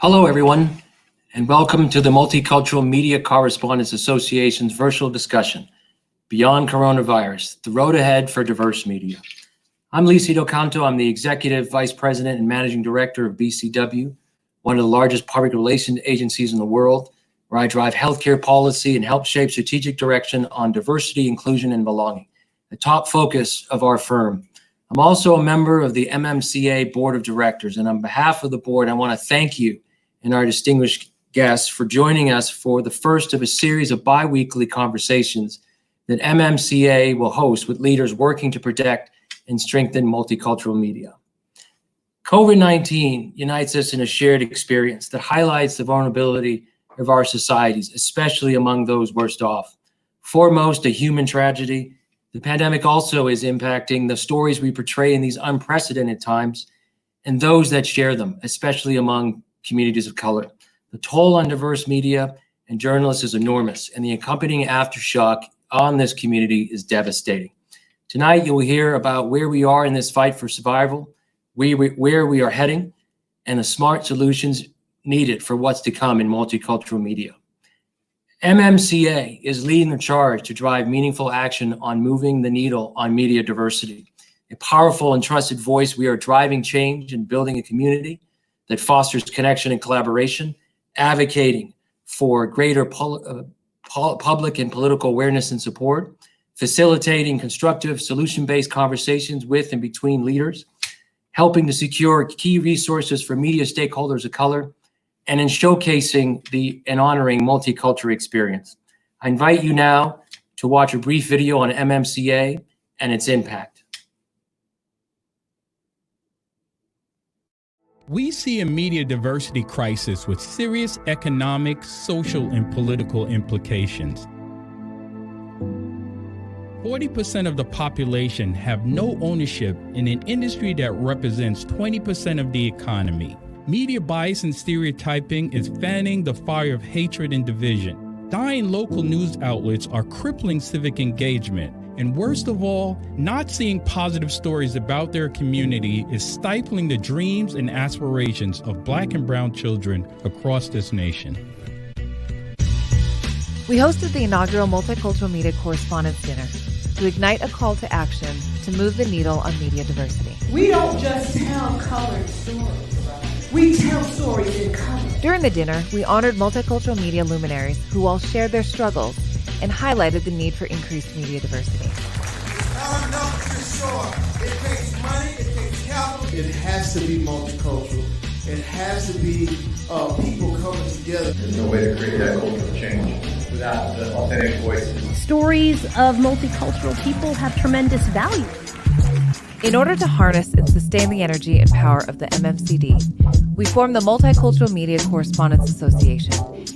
Hello, everyone, and welcome to the Multicultural Media Correspondents Association's virtual discussion, Beyond Coronavirus, the Road Ahead for Diverse Media. I'm Lisi Docanto. I'm the Executive Vice President and Managing Director of BCW, one of the largest public relations agencies in the world, where I drive healthcare policy and help shape strategic direction on diversity, inclusion, and belonging, the top focus of our firm. I'm also a member of the MMCA Board of Directors, and on behalf of the board, I want to thank you and our distinguished guests for joining us for the first of a series of bi-weekly conversations that MMCA will host with leaders working to protect and strengthen multicultural media. COVID-19 unites us in a shared experience that highlights the vulnerability of our societies, especially among those worst off. Foremost, a human tragedy, the pandemic also is impacting the stories we portray in these unprecedented times and those that share them, especially among communities of color. The toll on diverse media and journalists is enormous, and the accompanying aftershock on this community is devastating. Tonight, you will hear about where we are in this fight for survival, where we are heading, and the smart solutions needed for what's to come in multicultural media. MMCA is leading the charge to drive meaningful action on moving the needle on media diversity. A powerful and trusted voice, we are driving change and building a community that fosters connection and collaboration, advocating for greater public and political awareness and support, facilitating constructive solution-based conversations with and between leaders, helping to secure key resources for media stakeholders of color, and in showcasing and honoring multicultural experience. I invite you now to watch a brief video on MMCA and its impact. We see a media diversity crisis with serious economic, social, and political implications. 40% of the population have no ownership in an industry that represents 20% of the economy. Media bias and stereotyping is fanning the fire of hatred and division. Dying local news outlets are crippling civic engagement. And worst of all, not seeing positive stories about their community is stifling the dreams and aspirations of Black and brown children across this nation. We hosted the inaugural Multicultural Media Correspondents Dinner to ignite a call to action to move the needle on media diversity. We don't just tell colored stories. We tell stories in color. During the dinner, we honored multicultural media luminaries who all shared their struggles and highlighted the need for increased media diversity. It's not enough to show. It takes money, it takes capital. It has to be multicultural. It has to be people coming together. There's no way to create that cultural change without the authentic voices. Stories of multicultural people have tremendous value. In order to harness and sustain the energy and power of the MMCD, we formed the Multicultural Media Correspondents Association,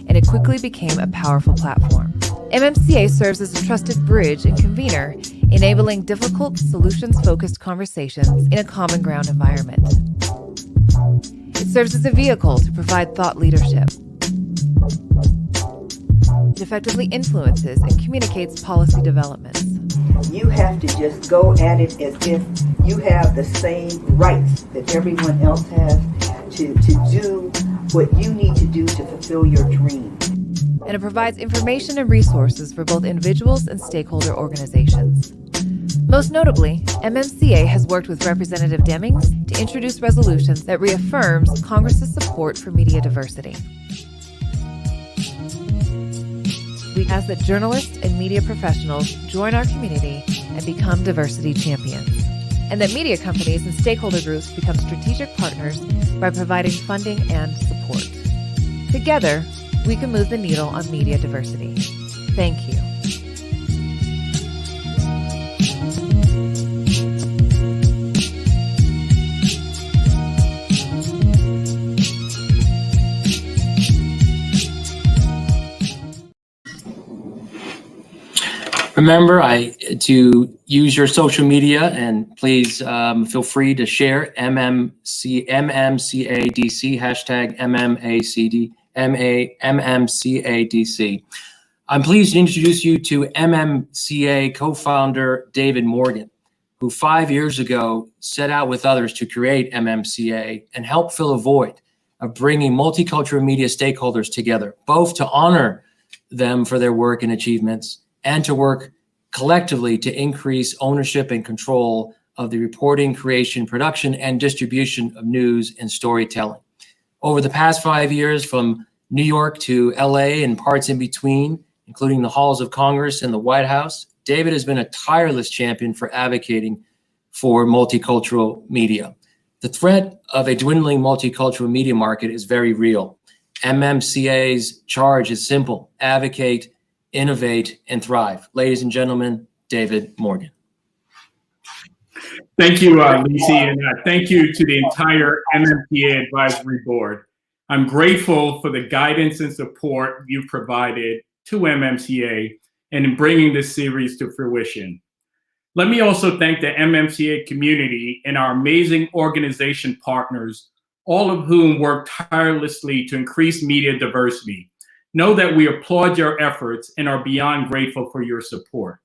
and it quickly became a powerful platform. MMCA serves as a trusted bridge and convener, enabling difficult, solutions-focused conversations in a common ground environment. It serves as a vehicle to provide thought leadership. It effectively influences and communicates policy developments. You have to just go at it as if you have the same rights that everyone else has to do what you need to do to fulfill your dream. And it provides information and resources for both individuals and stakeholder organizations. Most notably, MMCA has worked with Representative Demings to introduce resolutions that reaffirms Congress's support for media diversity. We ask that journalists and media professionals join our community and become diversity champions, and that media companies and stakeholder groups become strategic partners by providing funding and support. Together, we can move the needle on media diversity. Thank you. Remember to use your social media, and please feel free to share MMCADC, hashtag MMCADC. I'm pleased to introduce you to MMCA co-founder David Morgan, who 5 years ago set out with others to create MMCA and help fill a void of bringing multicultural media stakeholders together, both to honor them for their work and achievements and to work collectively to increase ownership and control of the reporting, creation, production, and distribution of news and storytelling. Over the past 5 years, from New York to LA and parts in between, including the halls of Congress and the White House, David has been a tireless champion for advocating for multicultural media. The threat of a dwindling multicultural media market is very real. MMCA's charge is simple: advocate, innovate, and thrive. Ladies and gentlemen, David Morgan. Thank you, Lisi, and thank you to the entire MMCA Advisory Board. I'm grateful for the guidance and support you've provided to MMCA and in bringing this series to fruition. Let me also thank the MMCA community and our amazing organization partners, all of whom work tirelessly to increase media diversity. Know that we applaud your efforts and are beyond grateful for your support.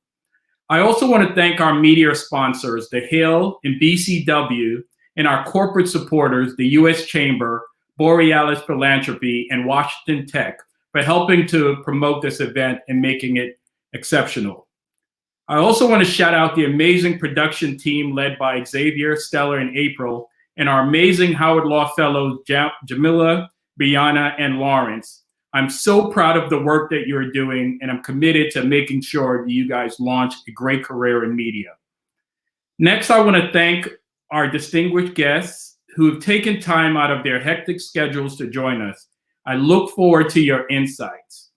I also want to thank our media sponsors, The Hill and BCW, and our corporate supporters, the U.S. Chamber, Borealis Philanthropy, and Washington Tech, for helping to promote this event and making it exceptional. I also want to shout out the amazing production team led by Xavier, Stella, and April, and our amazing Howard Law Fellows, Jamila, Brianna, and Lawrence. I'm so proud of the work that you're doing, and I'm committed to making sure that you guys launch a great career in media. Next, I want to thank our distinguished guests who have taken time out of their hectic schedules to join us. I look forward to your insights.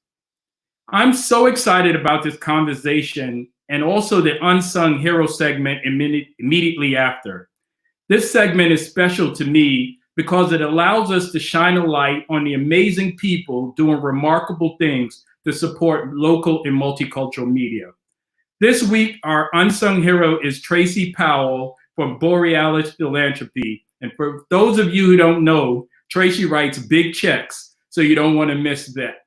I'm so excited about this conversation and also the Unsung Hero segment immediately after. This segment is special to me because it allows us to shine a light on the amazing people doing remarkable things to support local and multicultural media. This week, our unsung hero is Tracy Powell from Borealis Philanthropy. And for those of you who don't know, Tracy writes big checks, so you don't want to miss that.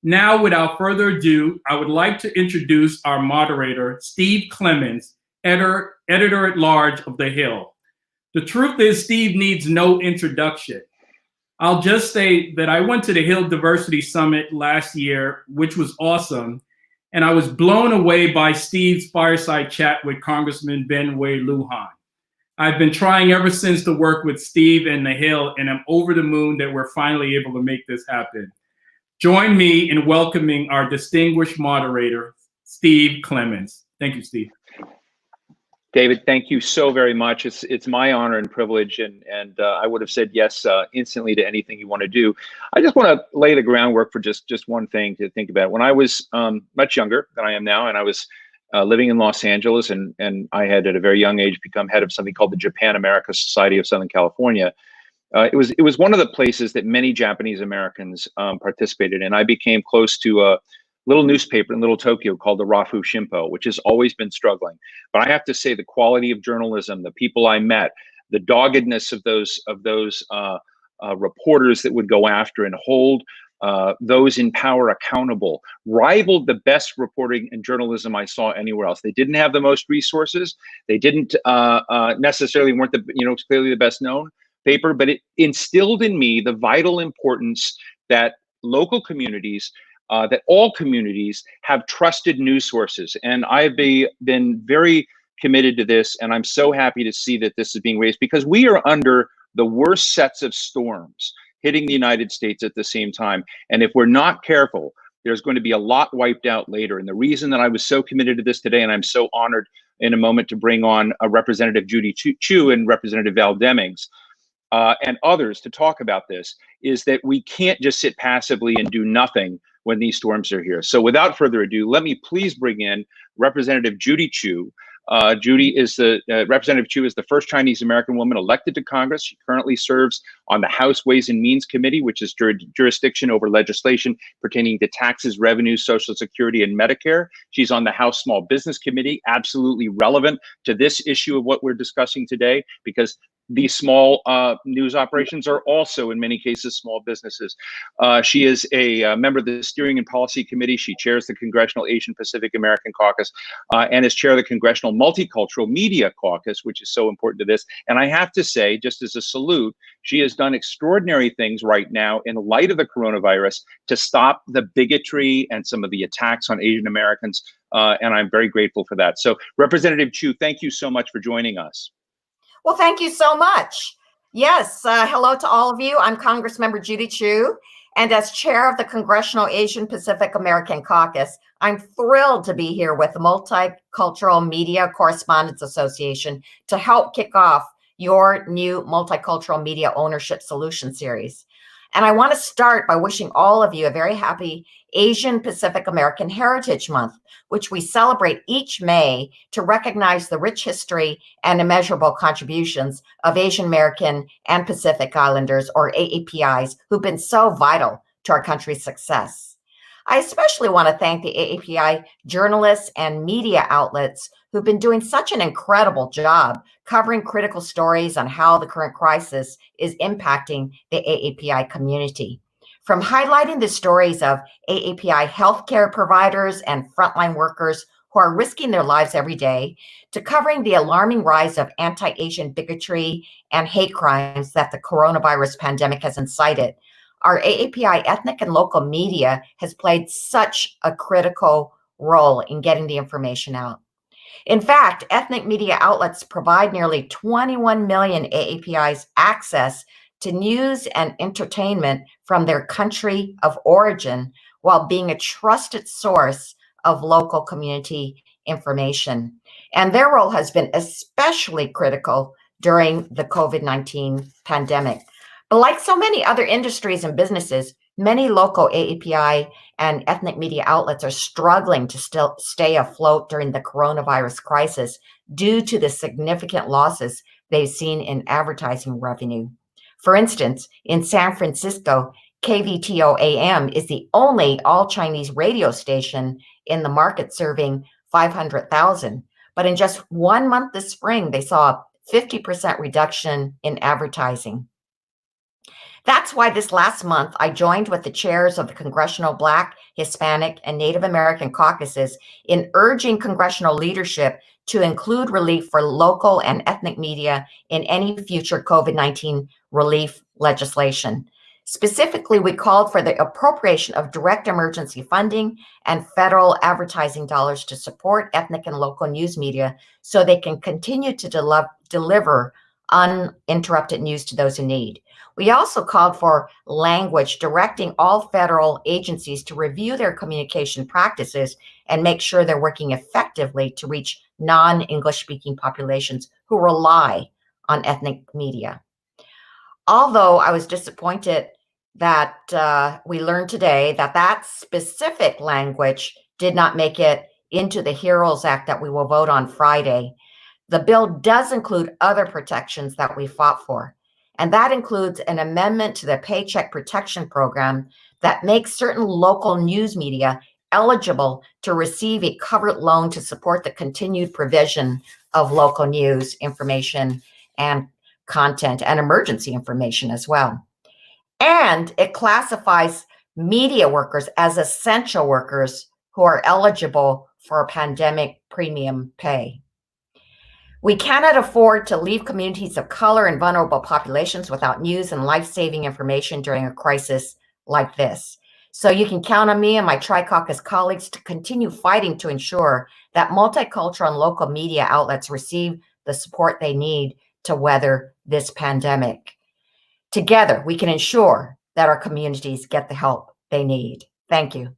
Now, without further ado, I would like to introduce our moderator, Steve Clemens, editor-at-large of The Hill. The truth is, Steve needs no introduction. I'll just say that I went to the Hill Diversity Summit last year, which was awesome, and I was blown away by Steve's fireside chat with Congressman Ben Way Lujan. I've been trying ever since to work with Steve and The Hill, and I'm over the moon that we're finally able to make this happen. Join me in welcoming our distinguished moderator, Steve Clemens. Thank you, Steve. David, thank you so very much. It's my honor and privilege, and I would have said yes instantly to anything you want to do. I just want to lay the groundwork for just one thing to think about. When I was much younger than I am now, and I was living in Los Angeles, and I had at a very young age become head of something called the Japan America Society of Southern California. It was one of the places that many Japanese Americans participated in. I became close to a little newspaper in Little Tokyo called the Rafu Shimpo, which has always been struggling. But I have to say, the quality of journalism, the people I met, the doggedness of those reporters that would go after and hold those in power accountable, rivaled the best reporting and journalism I saw anywhere else. They didn't have the most resources. They didn't necessarily weren't clearly the best known paper, but it instilled in me the vital importance that local communities, that all communities have trusted news sources. And I've been very committed to this, and I'm so happy to see that this is being raised, because we are under the worst sets of storms hitting the United States at the same time. And if we're not careful, there's going to be a lot wiped out later. And the reason that I was so committed to this today, and I'm so honored in a moment to bring on Representative Judy Chu and Representative Val Demings, and others to talk about this, is that we can't just sit passively and do nothing when these storms are here. So without further ado, let me please bring in Representative Judy Chu. Representative Chu is the first Chinese American woman elected to Congress. She currently serves on the House Ways and Means Committee, which is jurisdiction over legislation pertaining to taxes, revenues, Social Security, and Medicare. She's on the House Small Business Committee, absolutely relevant to this issue of what we're discussing today, because these small news operations are also, in many cases, small businesses. She is a member of the Steering and Policy Committee. She chairs the Congressional Asian Pacific American Caucus and is chair of the Congressional Multicultural Media Caucus, which is so important to this. And I have to say, just as a salute, she has done extraordinary things right now in light of the coronavirus to stop the bigotry and some of the attacks on Asian Americans. And I'm very grateful for that. So Representative Chu, thank you so much for joining us. Well, thank you so much. Yes, hello to all of you. I'm Congressmember Judy Chu, and as chair of the Congressional Asian Pacific American Caucus, I'm thrilled to be here with the Multicultural Media Correspondents Association to help kick off your new Multicultural Media Ownership Solution Series. And I want to start by wishing all of you a very happy Asian Pacific American Heritage Month, which we celebrate each May to recognize the rich history and immeasurable contributions of Asian American and Pacific Islanders, or AAPIs, who've been so vital to our country's success. I especially want to thank the AAPI journalists and media outlets who've been doing such an incredible job covering critical stories on how the current crisis is impacting the AAPI community. From highlighting the stories of AAPI healthcare providers and frontline workers who are risking their lives every day, to covering the alarming rise of anti-Asian bigotry and hate crimes that the coronavirus pandemic has incited, our AAPI ethnic and local media has played such a critical role in getting the information out. In fact, ethnic media outlets provide nearly 21 million AAPIs access to news and entertainment from their country of origin, while being a trusted source of local community information. And their role has been especially critical during the COVID-19 pandemic. But like so many other industries and businesses, many local AAPI and ethnic media outlets are struggling to still stay afloat during the coronavirus crisis due to the significant losses they've seen in advertising revenue. For instance, in San Francisco, KVTO AM is the only all-Chinese radio station in the market serving 500,000. But in just 1 month this spring, they saw a 50% reduction in advertising. That's why this last month, I joined with the chairs of the Congressional Black, Hispanic, and Native American caucuses in urging congressional leadership to include relief for local and ethnic media in any future COVID-19 relief legislation. Specifically, we called for the appropriation of direct emergency funding and federal advertising dollars to support ethnic and local news media so they can continue to deliver uninterrupted news to those in need. We also called for language directing all federal agencies to review their communication practices and make sure they're working effectively to reach non-English speaking populations who rely on ethnic media. Although I was disappointed that we learned today that that specific language did not make it into the HEROES Act that we will vote on Friday, the bill does include other protections that we fought for. And that includes an amendment to the Paycheck Protection Program that makes certain local news media eligible to receive a covered loan to support the continued provision of local news information and content and emergency information as well. And it classifies media workers as essential workers who are eligible for a pandemic premium pay. We cannot afford to leave communities of color and vulnerable populations without news and life-saving information during a crisis like this. So you can count on me and my Tri-Caucus colleagues to continue fighting to ensure that multicultural and local media outlets receive the support they need to weather this pandemic. Together, we can ensure that our communities get the help they need. Thank you.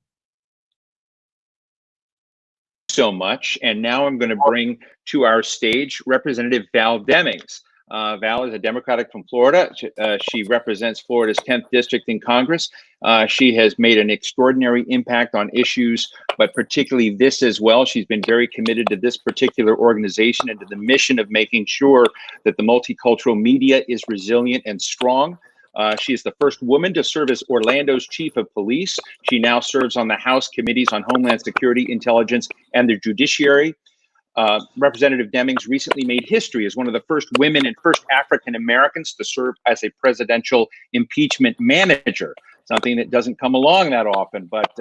So much. And now I'm going to bring to our stage Representative Val Demings. Val is a Democrat from Florida. She represents Florida's 10th district in Congress. She has made an extraordinary impact on issues, but particularly this as well. She's been very committed to this particular organization and to the mission of making sure that the multicultural media is resilient and strong. She is the first woman to serve as Orlando's chief of police. She now serves on the House Committees on Homeland Security, Intelligence, and the Judiciary. Representative Demings recently made history as one of the first women and first African Americans to serve as a presidential impeachment manager, something that doesn't come along that often, but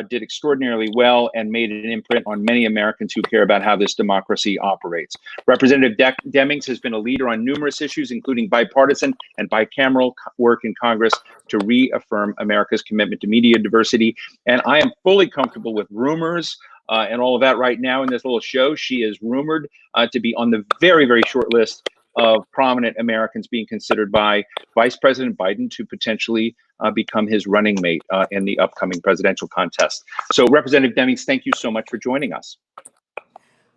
did extraordinarily well and made an imprint on many Americans who care about how this democracy operates. Representative Demings has been a leader on numerous issues, including bipartisan and bicameral work in Congress to reaffirm America's commitment to media diversity. And I am fully comfortable with rumors and all of that right now in this little show. She is rumored to be on the very, very short list of prominent Americans being considered by Vice President Biden to potentially become his running mate in the upcoming presidential contest. So Representative Demings, thank you so much for joining us.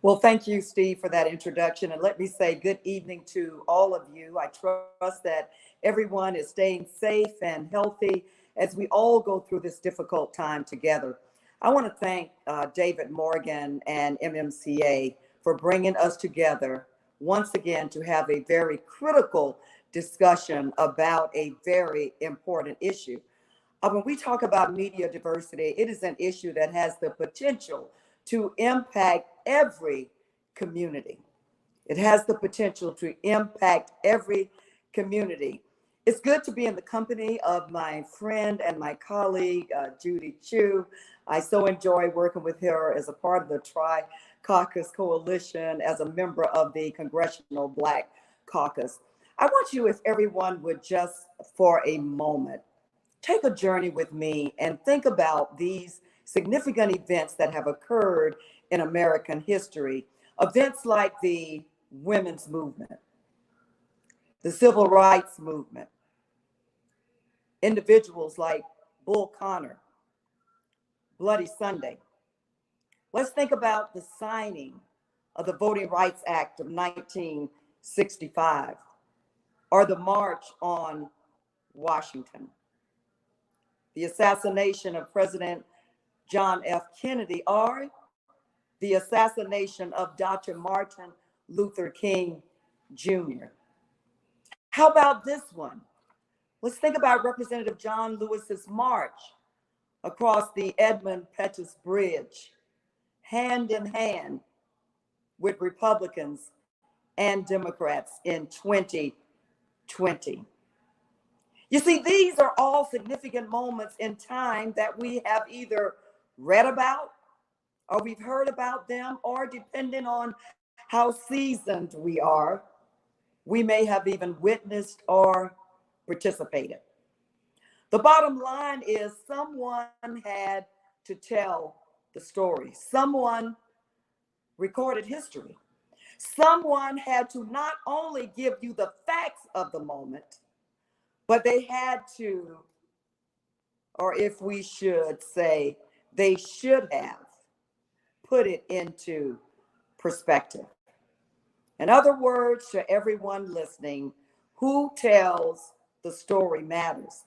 Well, thank you, Steve, for that introduction. And let me say good evening to all of you. I trust that everyone is staying safe and healthy as we all go through this difficult time together. I want to thank David Morgan and MMCA for bringing us together once again to have a very critical discussion about a very important issue. When we talk about media diversity, it is an issue that has the potential to impact every community. It has the potential to impact every community. It's good to be in the company of my friend and my colleague, Judy Chu. I so enjoy working with her as a part of the Tri-Caucus Coalition, as a member of the Congressional Black Caucus. I want you, if everyone would just for a moment, take a journey with me and think about these significant events that have occurred in American history. Events like the women's movement, the civil rights movement, individuals like Bull Connor, Bloody Sunday. Let's think about the signing of the Voting Rights Act of 1965, or the March on Washington, the assassination of President John F. Kennedy, or the assassination of Dr. Martin Luther King Jr. How about this one? Let's think about Representative John Lewis's march across the Edmund Pettus Bridge, hand in hand with Republicans and Democrats in 2020. You see, these are all significant moments in time that we have either read about, or we've heard about them, or depending on how seasoned we are, we may have even witnessed or participated. The bottom line is someone had to tell the story. Someone recorded history. Someone had to not only give you the facts of the moment, but they had to, or if we should say, they should have put it into perspective. In other words, to everyone listening, who tells the story matters.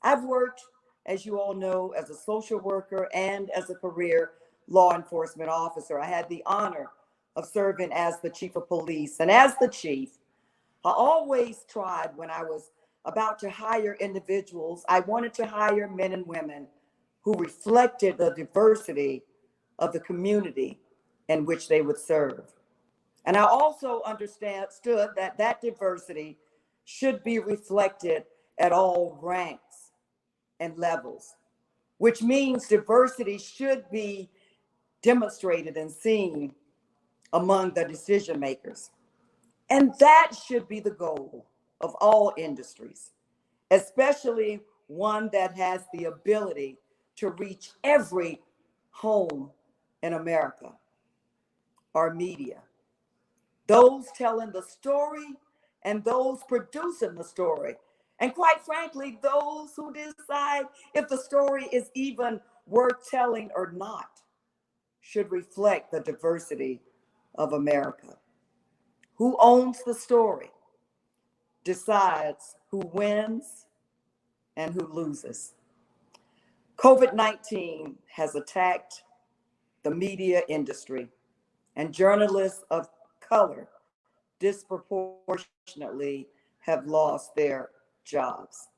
I've worked, as you all know, as a social worker and as a career law enforcement officer. I had the honor of serving as the chief of police. And as the chief, I always tried, when I was about to hire individuals, I wanted to hire men and women who reflected the diversity of the community in which they would serve. And I also understood that that diversity should be reflected at all ranks and levels, which means diversity should be demonstrated and seen among the decision makers. And that should be the goal of all industries, especially one that has the ability to reach every home in America, our media. Those telling the story and those producing the story. And quite frankly, those who decide if the story is even worth telling or not should reflect the diversity of America. Who owns the story decides who wins and who loses. COVID-19 has attacked the media industry, and journalists of color disproportionately have lost their jobs.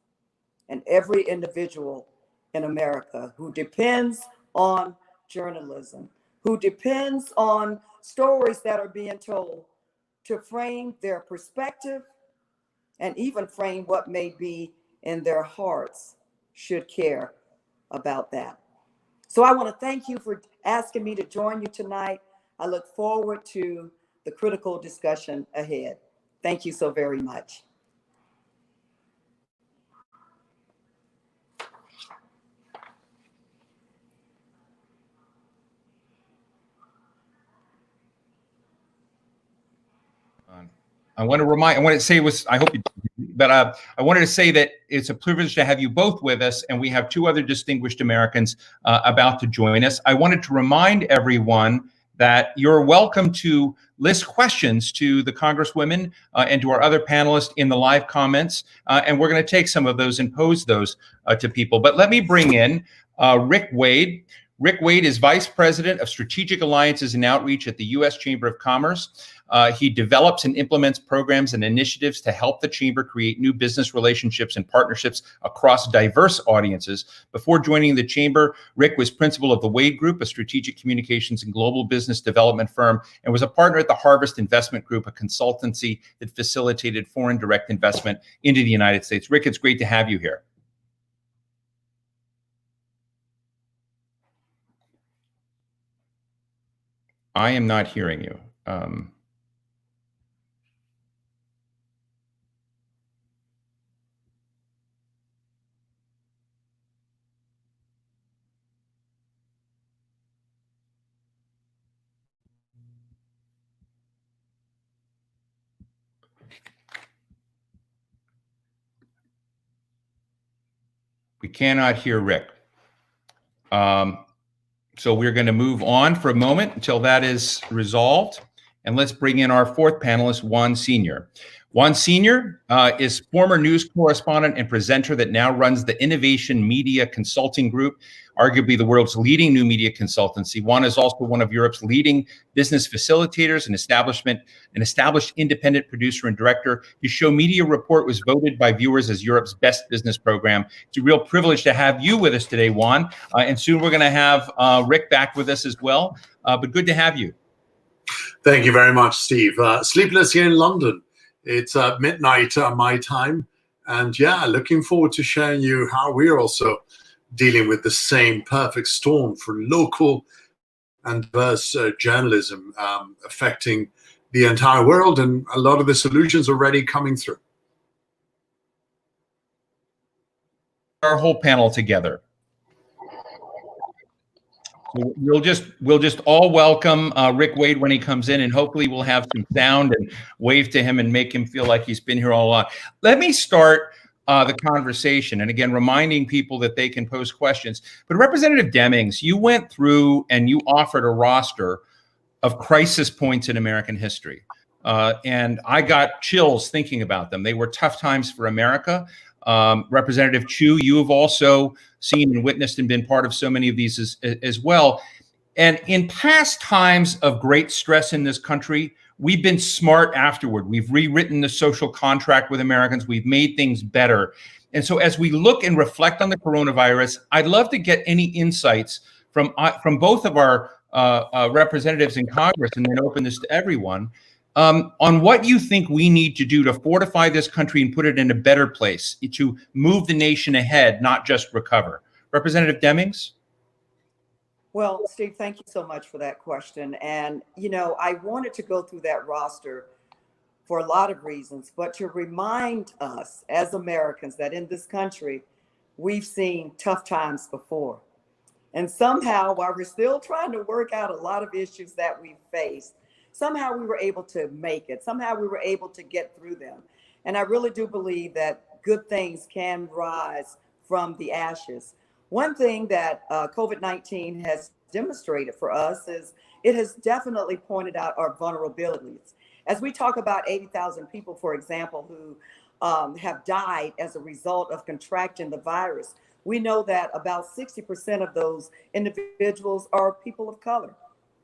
And every individual in America who depends on journalism who depends on stories that are being told to frame their perspective and even frame what may be in their hearts, should care about that. So I want to thank you for asking me to join you tonight. I look forward to the critical discussion ahead. Thank you so very much. I want to say I hope you, but I wanted to say that it's a privilege to have you both with us, and we have two other distinguished Americans about to join us. I wanted to remind everyone that you're welcome to list questions to the Congresswomen and to our other panelists in the live comments, and we're going to take some of those and pose those to people. But let me bring in Rick Wade. Rick Wade is Vice President of Strategic Alliances and Outreach at the U.S. Chamber of Commerce. He develops and implements programs and initiatives to help the Chamber create new business relationships and partnerships across diverse audiences. Before joining the Chamber, Rick was principal of the Wade Group, a strategic communications and global business development firm, and was a partner at the Harvest Investment Group, a consultancy that facilitated foreign direct investment into the United States. Rick, it's great to have you here. I am not hearing you. We cannot hear Rick. So we're going to move on for a moment until that is resolved. And let's bring in our fourth panelist, Juan Senior. Juan Senior is former news correspondent and presenter that now runs the Innovation Media Consulting Group, arguably the world's leading new media consultancy. Juan is also one of Europe's leading business facilitators, an established independent producer and director. His show Media Report was voted by viewers as Europe's best business program. It's a real privilege to have you with us today, Juan. And soon we're going to have Rick back with us as well. But good to have you. Thank you very much, Steve. Sleepless here in London. It's midnight my time. And yeah, looking forward to showing you how we're also dealing with the same perfect storm for local and diverse journalism affecting the entire world. And a lot of the solutions already coming through. Our whole panel together. We'll just all welcome Rick Wade when he comes in, and hopefully we'll have some sound and wave to him and make him feel like he's been here all along. Let me start the conversation, and again, reminding people that they can pose questions. But Representative Demings, you went through and you offered a roster of crisis points in American history. And I got chills thinking about them. They were tough times for America. Representative Chu, you have also seen and witnessed and been part of so many of these as well. And in past times of great stress in this country, we've been smart afterward. We've rewritten the social contract with Americans. We've made things better. And so as we look and reflect on the coronavirus, I'd love to get any insights from both of our representatives in Congress, and then open this to everyone, on what you think we need to do to fortify this country and put it in a better place, to move the nation ahead, not just recover. Representative Demings? Well, Steve, thank you so much for that question. And, you know, I wanted to go through that roster for a lot of reasons, but to remind us as Americans that in this country, we've seen tough times before. And somehow, while we're still trying to work out a lot of issues that we faced, somehow we were able to make it. Somehow we were able to get through them. And I really do believe that good things can rise from the ashes. One thing that COVID-19 has demonstrated for us is it has definitely pointed out our vulnerabilities. As we talk about 80,000 people, for example, who have died as a result of contracting the virus, we know that about 60% of those individuals are people of color,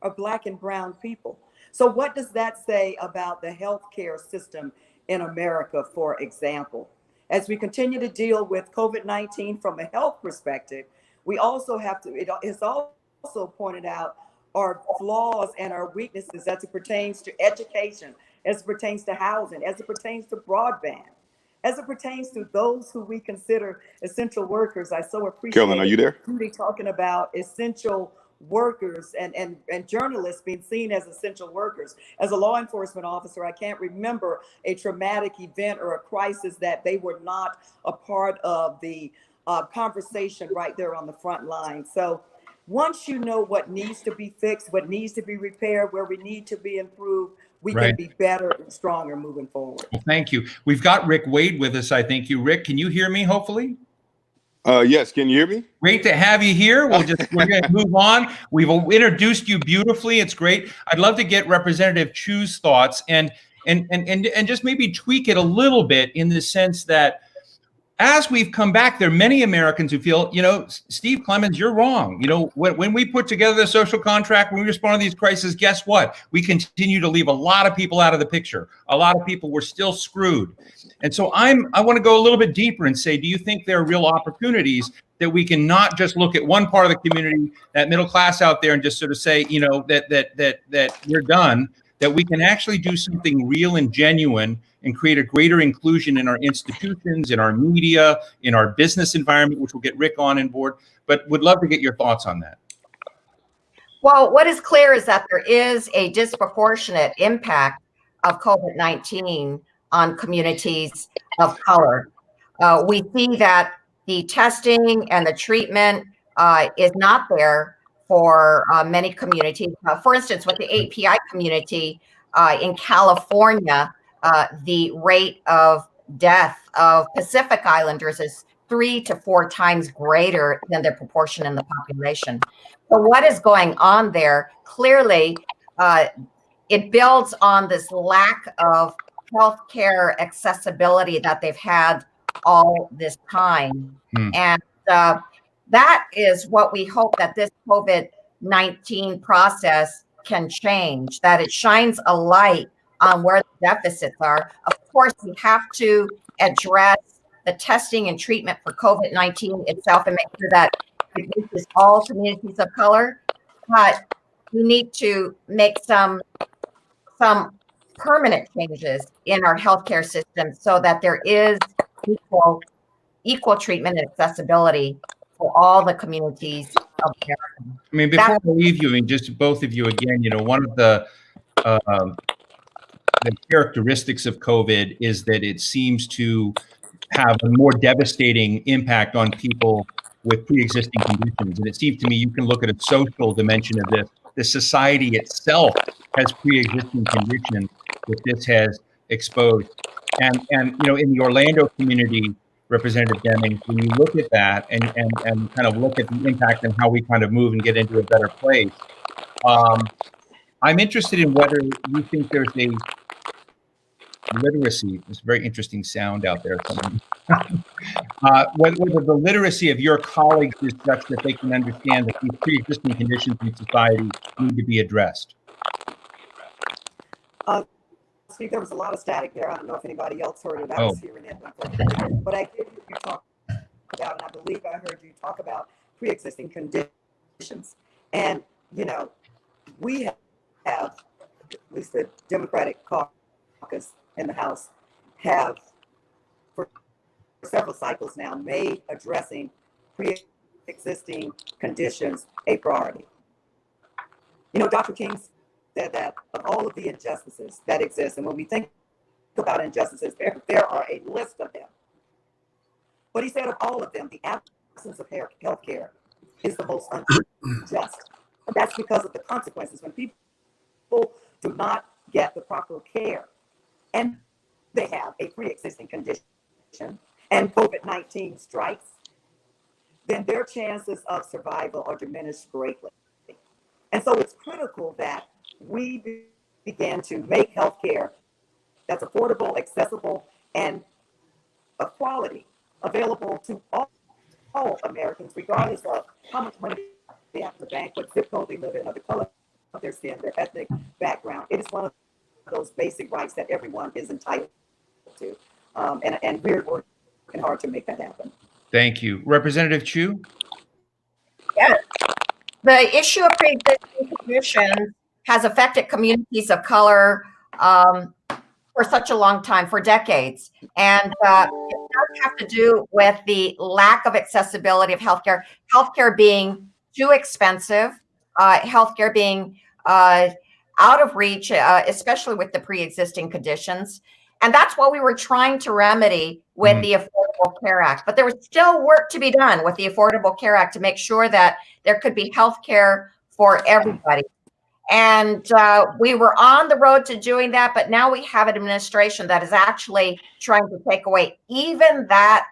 are Black and brown people. So what does that say about the healthcare system in America, for example? As we continue to deal with COVID-19 from a health perspective, we also have to, it has also pointed out our flaws and our weaknesses as it pertains to education, as it pertains to housing, as it pertains to broadband, as it pertains to those who we consider essential workers. I so appreciate Carolyn, are you there? Judy talking about essential workers and journalists being seen as essential workers. As a law enforcement officer, I can't remember a traumatic event or a crisis that they were not a part of the conversation right there on the front line. So once you know what needs to be fixed, what needs to be repaired, where we need to be improved, we Right. can be better and stronger moving forward. Well, thank you. We've got Rick Wade with us, I think. Rick, can you hear me, hopefully? Yes, can you hear me? Great to have you here. We're going to move on. We've introduced you beautifully. It's great. I'd love to get Representative Chu's thoughts and just maybe tweak it a little bit in the sense that as we've come back, there are many Americans who feel, Steve Clemons, you're wrong. When we put together the social contract, when we respond to these crises, guess what? We continue to leave a lot of people out of the picture. A lot of people were still screwed. And so I want to go a little bit deeper and say, do you think there are real opportunities that we can not just look at one part of the community, that middle class out there, and just sort of say, that we're done, that we can actually do something real and genuine and create a greater inclusion in our institutions, in our media, in our business environment, which will get Rick on board, but would love to get your thoughts on that. Well, what is clear is that there is a disproportionate impact of COVID-19 on communities of color. We see that the testing and the treatment is not there for many communities. For instance, with the API community in California, the rate of death of Pacific Islanders is 3 to 4 times greater than their proportion in the population. So what is going on there? Clearly, it builds on this lack of healthcare accessibility that they've had all this time. And that is what we hope that this COVID-19 process can change, that it shines a light on where the deficits are. Of course, we have to address the testing and treatment for COVID-19 itself and make sure that it reaches all communities of color. But we need to make some permanent changes in our healthcare system so that there is equal treatment and accessibility for all the communities of America. I mean, before I leave you, just both of you again, one of the characteristics of COVID is that it seems to have a more devastating impact on people with pre-existing conditions. And it seems to me you can look at a social dimension of this. The society itself has pre-existing conditions that this has exposed. And in the Orlando community, Representative Demings, when you look at that and kind of look at the impact and how we kind of move and get into a better place, I'm interested in whether you think there's a literacy. There's a very interesting sound out there. Whether the literacy of your colleagues is such that they can understand that these pre-existing conditions in society need to be addressed. Steve, there was a lot of static there. I don't know if anybody else heard it. I was hearing it, but I did hear you talk about, and I believe I heard you talk about pre-existing conditions. And, we have, at least the Democratic caucus in the House, have for several cycles now made addressing pre-existing conditions a priority. Dr. King said that of all of the injustices that exist, and when we think about injustices, there are a list of them. But he said of all of them, the absence of health care is the most unjust. And that's because of the consequences. When people do not get the proper care and they have a pre-existing condition and COVID-19 strikes, then their chances of survival are diminished greatly. And so it's critical that we began to make healthcare that's affordable, accessible, and of quality available to all Americans, regardless of how much money they have in the bank, what zip code they live in, or the color of their skin, their ethnic background. It is one of those basic rights that everyone is entitled to. And we're working hard to make that happen. Thank you. Representative Chu? Yes. The issue of pre-existing prohibition has affected communities of color for such a long time, for decades. And it does have to do with the lack of accessibility of healthcare, healthcare being too expensive, healthcare being out of reach, especially with the pre-existing conditions. And that's what we were trying to remedy with the Affordable Care Act. But there was still work to be done with the Affordable Care Act to make sure that there could be healthcare for everybody. And we were on the road to doing that, but now we have an administration that is actually trying to take away even that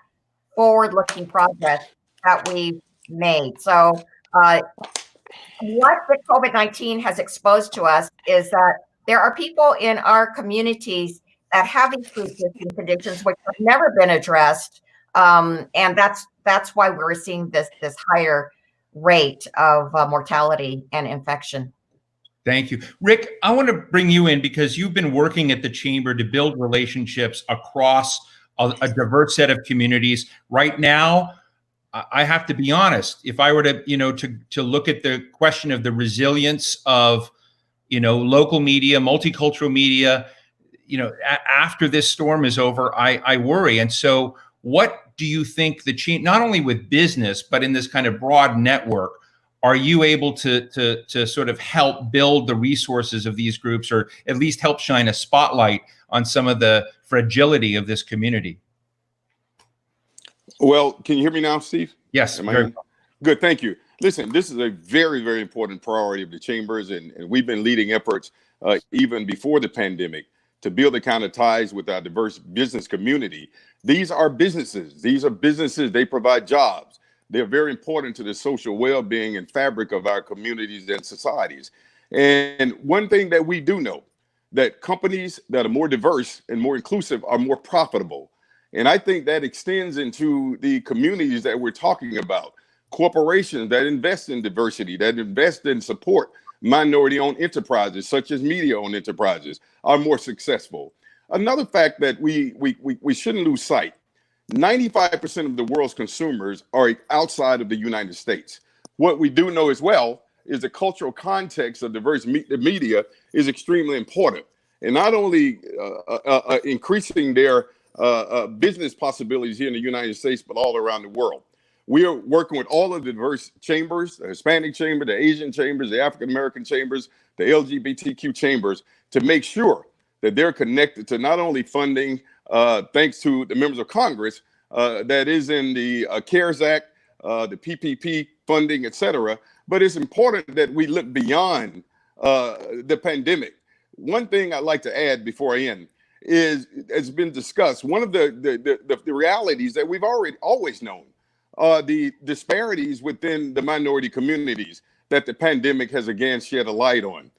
forward-looking progress that we've made. So what the COVID-19 has exposed to us is that there are people in our communities that have these pre-existing conditions which have never been addressed, and that's why we're seeing this higher rate of mortality and infection. Thank you. Rick, I want to bring you in because you've been working at the Chamber to build relationships across a diverse set of communities. Right now, I have to be honest, if I were to, to look at the question of the resilience of, local media, multicultural media, after this storm is over, I worry. And so what do you think not only with business, but in this kind of broad network, are you able to sort of help build the resources of these groups, or at least help shine a spotlight on some of the fragility of this community? Well, can you hear me now, Steve? Yes. Good, thank you. Listen, this is a very, very important priority of the chambers, and we've been leading efforts even before the pandemic to build the kind of ties with our diverse business community. These are businesses. They provide jobs. They're very important to the social well-being and fabric of our communities and societies. And one thing that we do know, that companies that are more diverse and more inclusive are more profitable. And I think that extends into the communities that we're talking about. Corporations that invest in diversity, that invest in support minority-owned enterprises, such as media-owned enterprises, are more successful. Another fact that we shouldn't lose sight, 95% of the world's consumers are outside of the United States. What we do know as well is the cultural context of diverse media is extremely important. And not only increasing their business possibilities here in the United States, but all around the world. We are working with all of the diverse chambers, the Hispanic chamber, the Asian chambers, the African-American chambers, the LGBTQ chambers, to make sure that they're connected to not only funding, thanks to the members of Congress, that is in the CARES Act, the PPP funding, et cetera, but it's important that we look beyond the pandemic. One thing I'd like to add before I end is, it's been discussed, one of the realities that we've always known, the disparities within the minority communities that the pandemic has again shed a light on.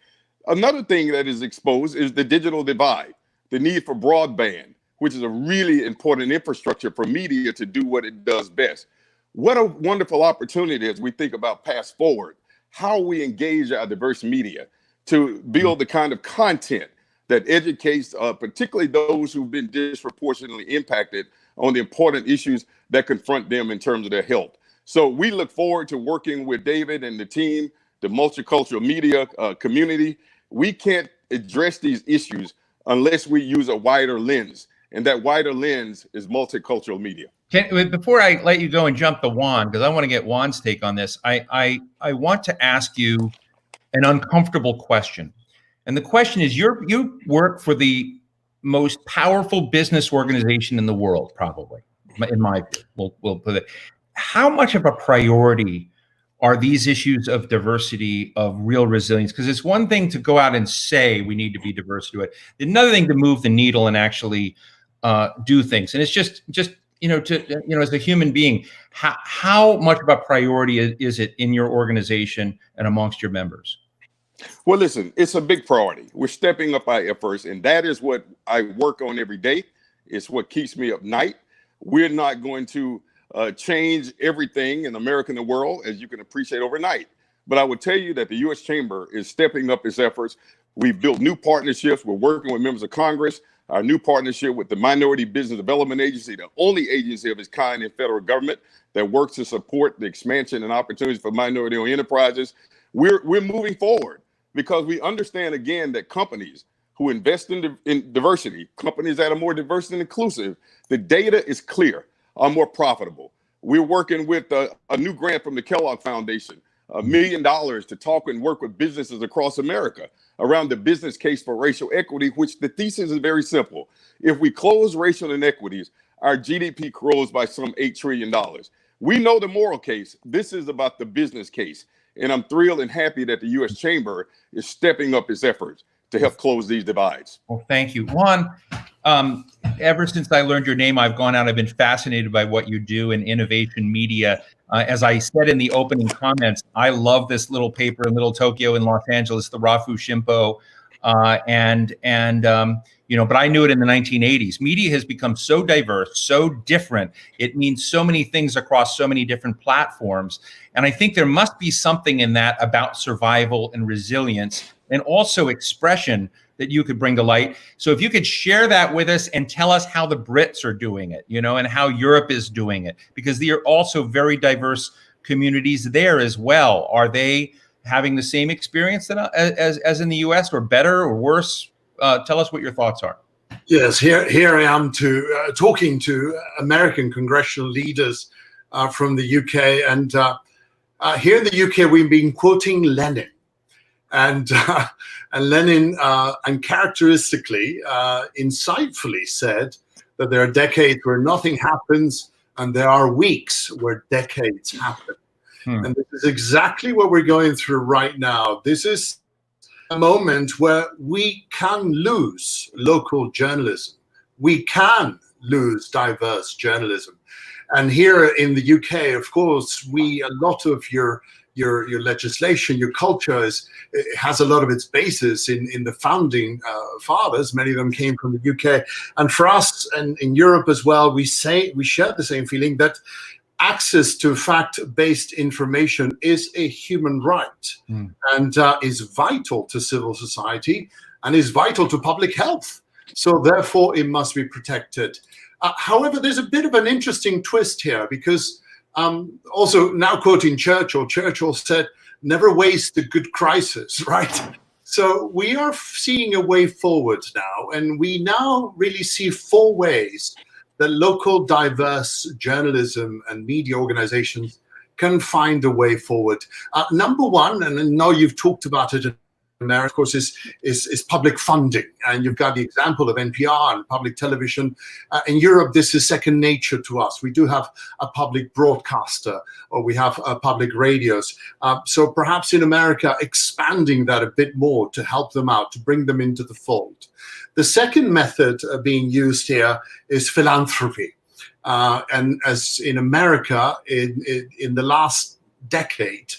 Another thing that is exposed is the digital divide, the need for broadband, which is a really important infrastructure for media to do what it does best. What a wonderful opportunity as we think about Path Forward, how we engage our diverse media to build the kind of content that educates particularly those who've been disproportionately impacted on the important issues that confront them in terms of their health. So we look forward to working with David and the team, the multicultural media community. We can't address these issues unless we use a wider lens, and that wider lens is multicultural media. Before I let you go and jump the Juan, because I want to get Juan's take on this, I want to ask you an uncomfortable question. And the question is, you work for the most powerful business organization in the world, probably, in my view. We'll put it. How much of a priority are these issues of diversity, of real resilience? Because it's one thing to go out and say we need to be diverse to it. Another thing to move the needle and actually do things. And it's just as a human being, how much of a priority is it in your organization and amongst your members? Well, listen, it's a big priority. We're stepping up our efforts, and that is what I work on every day. It's what keeps me up night. We're not going to change everything in America and the world, as you can appreciate, overnight. But I would tell you that the U.S. Chamber is stepping up its efforts. We've built new partnerships. We're working with members of Congress. Our new partnership with the Minority Business Development Agency, the only agency of its kind in federal government that works to support the expansion and opportunities for minority-owned enterprises. We're moving forward. because we understand again that companies who invest in diversity, companies that are more diverse and inclusive, the data is clear, are more profitable. We're working with a new grant from the Kellogg Foundation, $1 million to talk and work with businesses across America around the business case for racial equity, which the thesis is very simple. If we close racial inequities, our GDP grows by some $8 trillion. We know the moral case. This is about the business case. And I'm thrilled and happy that the U.S. Chamber is stepping up its efforts to help close these divides. Well, thank you. Juan, ever since I learned your name, I've gone out, I've been fascinated by what you do in innovation media. As I said in the opening comments, I love this little paper in Little Tokyo in Los Angeles, the Rafu Shimpo. But I knew it in the 1980s. Media has become so diverse, so different. It means so many things across so many different platforms. And I think there must be something in that about survival and resilience and also expression that you could bring to light. So if you could share that with us and tell us how the Brits are doing it, and how Europe is doing it, because they are also very diverse communities there as well. Are they having the same experience as in the US, or better or worse? Tell us what your thoughts are. Yes, here I am talking to American congressional leaders from the UK. And here in the UK, we've been quoting Lenin. And Lenin uncharacteristically, insightfully said that there are decades where nothing happens, and there are weeks where decades happen. And this is exactly what we're going through right now. This is a moment where we can lose local journalism. We can lose diverse journalism. And here in the UK, of course, a lot of your legislation, your culture has a lot of its basis in the founding fathers. Many of them came from the UK. And for us, and in Europe as well, we share the same feeling that access to fact-based information is a human right and is vital to civil society and is vital to public health. So therefore, it must be protected. However, there's a bit of an interesting twist here, because also now quoting Churchill said, never waste a good crisis, right? So we are seeing a way forward now, and we now really see 4 ways that local diverse journalism and media organizations can find a way forward. Number one, and I know you've talked about it in America, of course, is public funding. And you've got the example of NPR and public television. In Europe, this is second nature to us. We do have a public broadcaster, or we have public radios. So perhaps in America, expanding that a bit more to help them out, to bring them into the fold. The second method being used here is philanthropy. And as in America, in the last decade,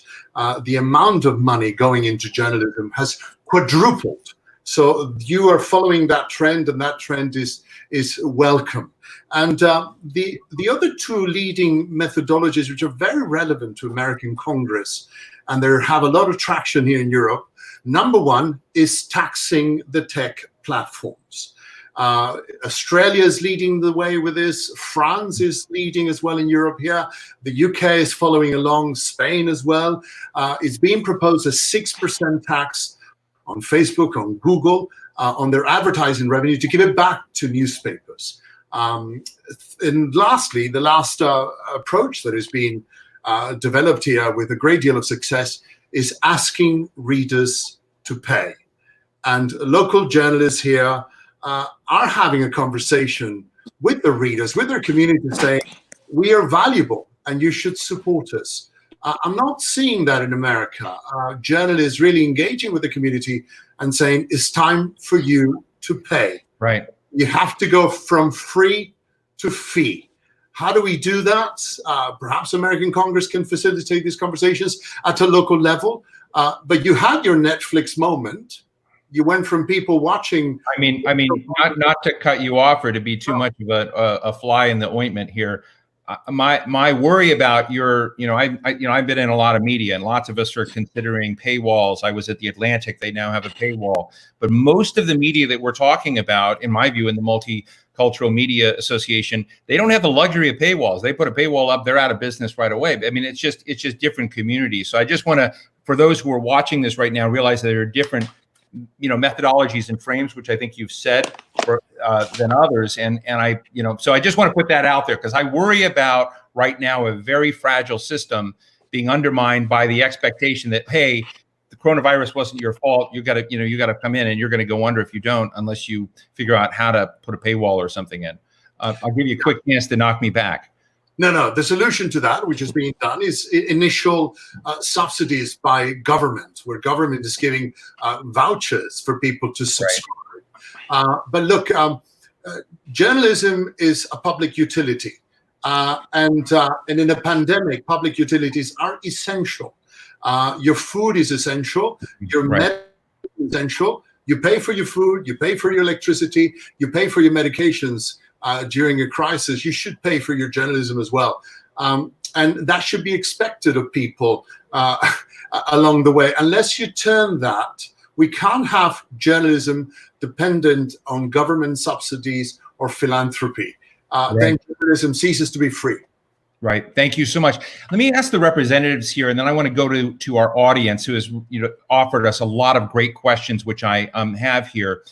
the amount of money going into journalism has quadrupled. So you are following that trend, and that trend is welcome. And the other 2 leading methodologies, which are very relevant to American Congress, and they have a lot of traction here in Europe. Number 1 is taxing the tech platforms. Australia is leading the way with this. France is leading as well in Europe here. The UK is following along, Spain as well. It's being proposed a 6% tax on Facebook, on Google, on their advertising revenue to give it back to newspapers. And lastly, the last approach that is being developed here with a great deal of success is asking readers to pay. And local journalists here are having a conversation with the readers, with their community, saying, we are valuable and you should support us. I'm not seeing that in America. Journalists really engaging with the community and saying, it's time for you to pay. Right. You have to go from free to fee. How do we do that? Perhaps American Congress can facilitate these conversations at a local level. But you had your Netflix moment. You went from people watching. I mean, not to cut you off or to be too much of a fly in the ointment here. My worry about I've been in a lot of media, and lots of us are considering paywalls. I was at the Atlantic; they now have a paywall. But most of the media that we're talking about, in my view, in the Multicultural Media Association, they don't have the luxury of paywalls. They put a paywall up, they're out of business right away. I mean, it's just different communities. So I just want to for those who are watching this right now, realize that there are different, methodologies and frames, which I think you've said than others. And I, so I just want to put that out there because I worry about right now a very fragile system being undermined by the expectation that, hey, the coronavirus wasn't your fault. You got to come in and you're going to go under if you don't, unless you figure out how to put a paywall or something in. I'll give you a quick chance to knock me back. No. The solution to that, which is being done, is initial subsidies by government, where government is giving vouchers for people to subscribe. Right. But look, journalism is a public utility, and in a pandemic, public utilities are essential. Your food is essential. Your medicine is essential. You pay for your food. You pay for your electricity. You pay for your medications. During a crisis, you should pay for your journalism as well. And that should be expected of people along the way. Unless you turn that, we can't have journalism dependent on government subsidies or philanthropy. Then journalism ceases to be free. Right. Thank you so much. Let me ask the representatives here, and then I want to go to our audience who has offered us a lot of great questions, which I have here.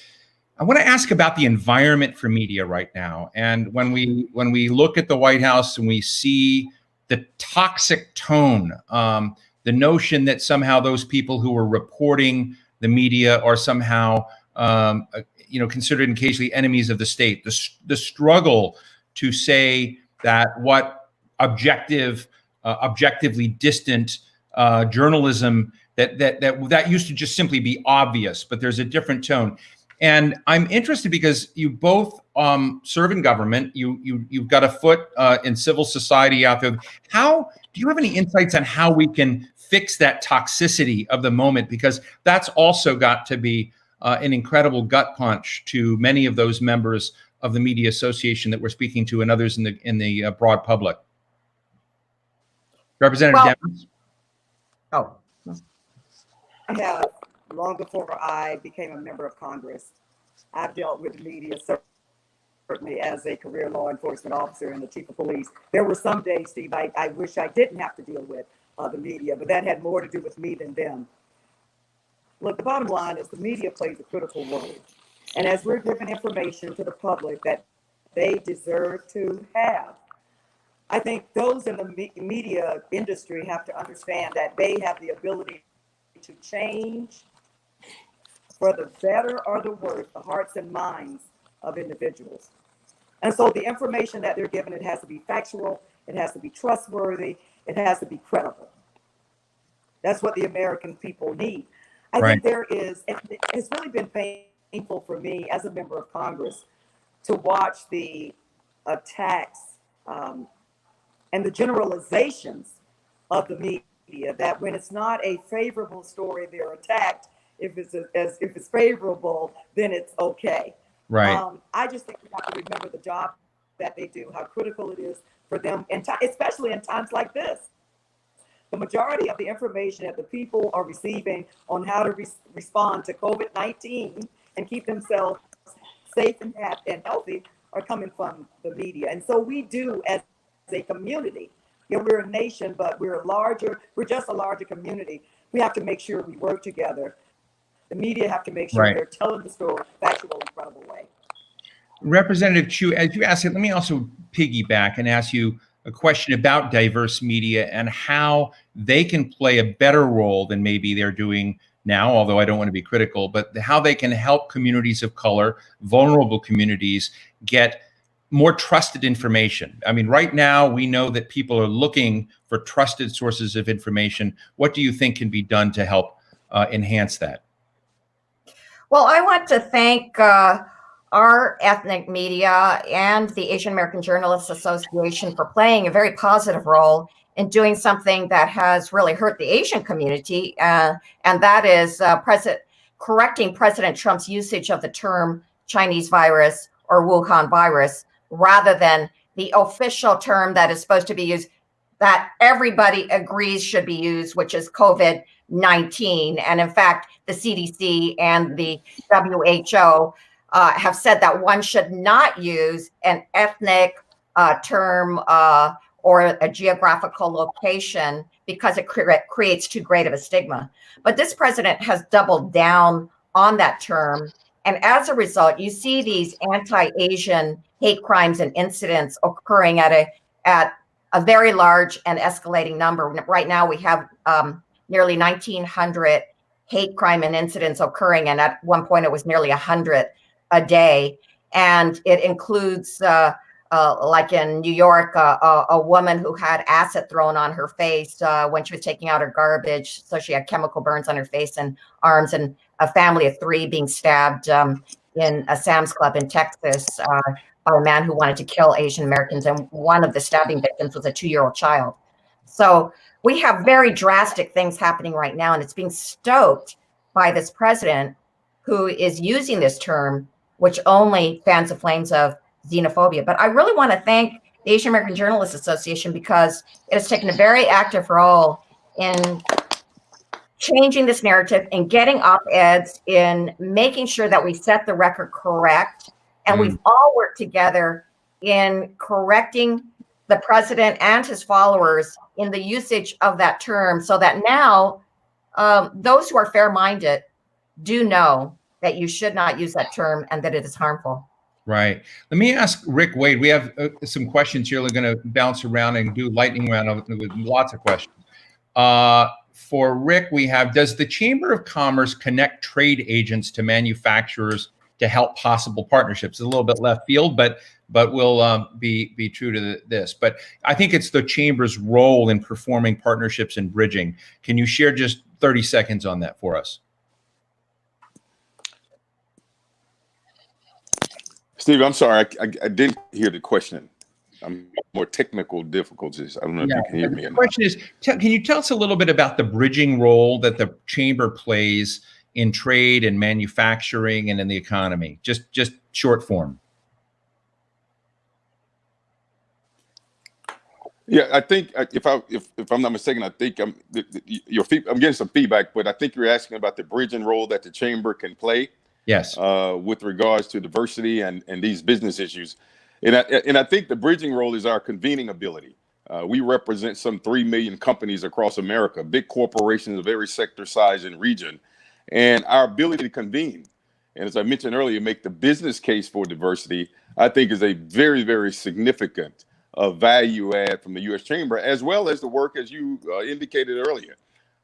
I want to ask about the environment for media right now. And when we look at the White House and we see the toxic tone, the notion that somehow those people who are reporting the media are somehow, considered occasionally enemies of the state, the struggle to say that what objectively distant journalism that used to just simply be obvious, but there's a different tone. And I'm interested because you both serve in government. You've got a foot in civil society out there. Do you have any insights on how we can fix that toxicity of the moment? Because that's also got to be an incredible gut punch to many of those members of the Media Association that we're speaking to and others in the broad public. Representative Demings? Oh. I have. Long before I became a member of Congress, I've dealt with the media certainly as a career law enforcement officer and the chief of police. There were some days, Steve, I wish I didn't have to deal with the media, but that had more to do with me than them. Look, the bottom line is the media plays a critical role. And as we're giving information to the public that they deserve to have, I think those in the media industry have to understand that they have the ability to change for the better or the worse, the hearts and minds of individuals. And so the information that they're given, it has to be factual, it has to be trustworthy, it has to be credible. That's what the American people need. I think it's really been painful for me as a member of Congress to watch the attacks and the generalizations of the media, that when it's not a favorable story, they're attacked. If it's favorable, then it's okay. Right. I just think we have to remember the job that they do, how critical it is for them, and especially in times like this. The majority of the information that the people are receiving on how to respond to COVID-19 and keep themselves safe and healthy are coming from the media. And so we do, as a community, we're a nation, but we're just a larger community. We have to make sure we work together. The media have to make sure they're telling the story factual and credible way. Representative Chu, as you asked it, let me also piggyback and ask you a question about diverse media and how they can play a better role than maybe they're doing now, although I don't want to be critical, but how they can help communities of color, vulnerable communities, get more trusted information. I mean, right now we know that people are looking for trusted sources of information. What do you think can be done to help enhance that? Well, I want to thank our ethnic media and the Asian American Journalists Association for playing a very positive role in doing something that has really hurt the Asian community, and that is correcting President Trump's usage of the term Chinese virus or Wuhan virus, rather than the official term that is supposed to be used, that everybody agrees should be used, which is COVID-19. And in fact, the CDC and the WHO have said that one should not use an ethnic term or a geographical location, because it creates too great of a stigma. But this president has doubled down on that term. And as a result, you see these anti-Asian hate crimes and incidents occurring at a very large and escalating number. Right now, we have nearly 1,900 hate crime and incidents occurring. And at one point, it was nearly 100 a day. And it includes, like in New York, a woman who had acid thrown on her face when she was taking out her garbage. So she had chemical burns on her face and arms, and a family of 3 being stabbed in a Sam's Club in Texas by a man who wanted to kill Asian Americans. And one of the stabbing victims was a 2-year-old child. So we have very drastic things happening right now, and it's being stoked by this president who is using this term, which only fans the flames of xenophobia. But I really want to thank the Asian American Journalists Association, because it has taken a very active role in changing this narrative and getting op-eds, in making sure that we set the record correct. And we've all worked together in correcting the president and his followers in the usage of that term, so that now those who are fair-minded do know that you should not use that term and that it is harmful. Right. Let me ask Rick Wade. We have some questions here. We're going to bounce around and do lightning round with lots of questions. For Rick, we have, does the Chamber of Commerce connect trade agents to manufacturers to help possible partnerships? It's a little bit left field, but we'll be true to this. But I think it's the Chamber's role in performing partnerships and bridging. Can you share just 30 seconds on that for us? Steve, I'm sorry, I didn't hear the question. More technical difficulties. I don't know if you can hear me. The question is, can you tell us a little bit about the bridging role that the Chamber plays in trade and manufacturing and in the economy? Just short form. Yeah, I think if I'm not mistaken, I think I'm getting some feedback, but I think you're asking about the bridging role that the Chamber can play. Yes. With regards to diversity and these business issues. And I think the bridging role is our convening ability. We represent some 3 million companies across America, big corporations of every sector, size, and region. And our ability to convene, and as I mentioned earlier, make the business case for diversity, I think is a very, very significant value add from the U.S. Chamber, as well as the work, as you indicated earlier,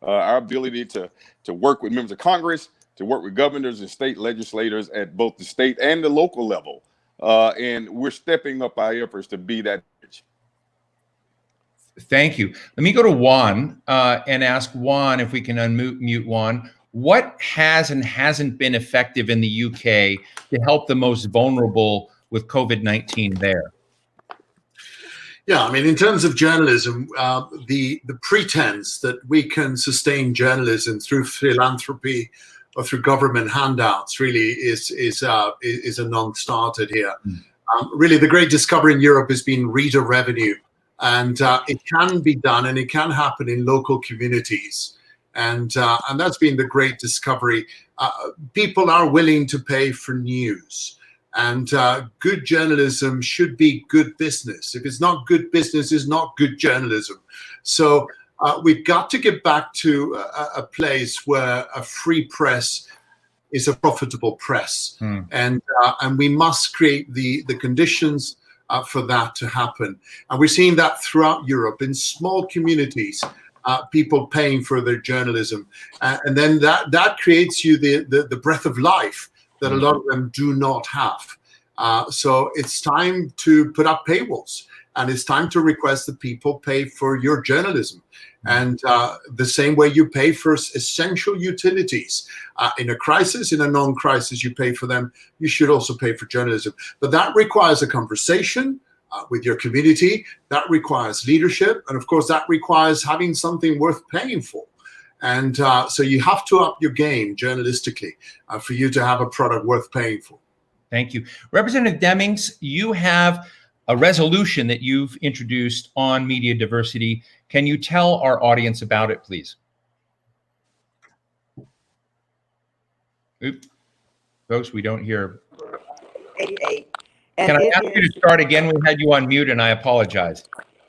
our ability to work with members of Congress, to work with governors and state legislators at both the state and the local level. And we're stepping up our efforts to be that bridge. Thank you. Let me go to Juan and ask Juan if we can unmute Juan. What has and hasn't been effective in the UK to help the most vulnerable with COVID-19 there? Yeah, I mean, in terms of journalism, the pretense that we can sustain journalism through philanthropy or through government handouts really is a non-starter here. Really, the great discovery in Europe has been reader revenue, and it can be done, and it can happen in local communities, and that's been the great discovery. People are willing to pay for news, and good journalism should be good business. If it's not good business, it's not good journalism. So we've got to get back to a place where a free press is a profitable press, and we must create the conditions for that to happen. And we're seeing that throughout Europe in small communities, people paying for their journalism, and then that creates you the breath of life that a lot of them do not have. So it's time to put up paywalls, and it's time to request that people pay for your journalism. And the same way you pay for essential utilities. In a crisis, in a non-crisis, you pay for them. You should also pay for journalism. But that requires a conversation with your community. That requires leadership. And of course, that requires having something worth paying for. And so you have to up your game journalistically for you to have a product worth paying for. Thank you. Representative Demings, you have a resolution that you've introduced on media diversity. Can you tell our audience about it, please? Oops. Folks, we don't hear. 88. Can I ask you to start again? We had you on mute, and I apologize.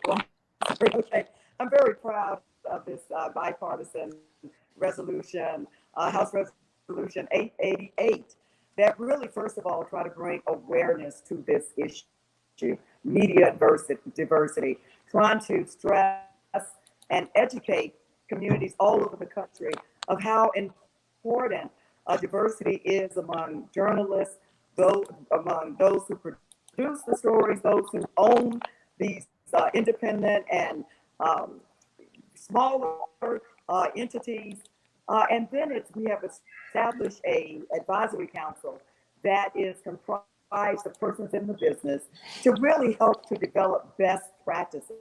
Okay. I'm very proud of this bipartisan resolution, House Resolution 888, that really, first of all, try to bring awareness to this issue, media diversity, trying to stress and educate communities all over the country of how important diversity is among journalists, among those who produce the stories, those who own these independent and smaller entities. And then we have established a advisory council that is comprised of persons in the business to really help to develop best practices.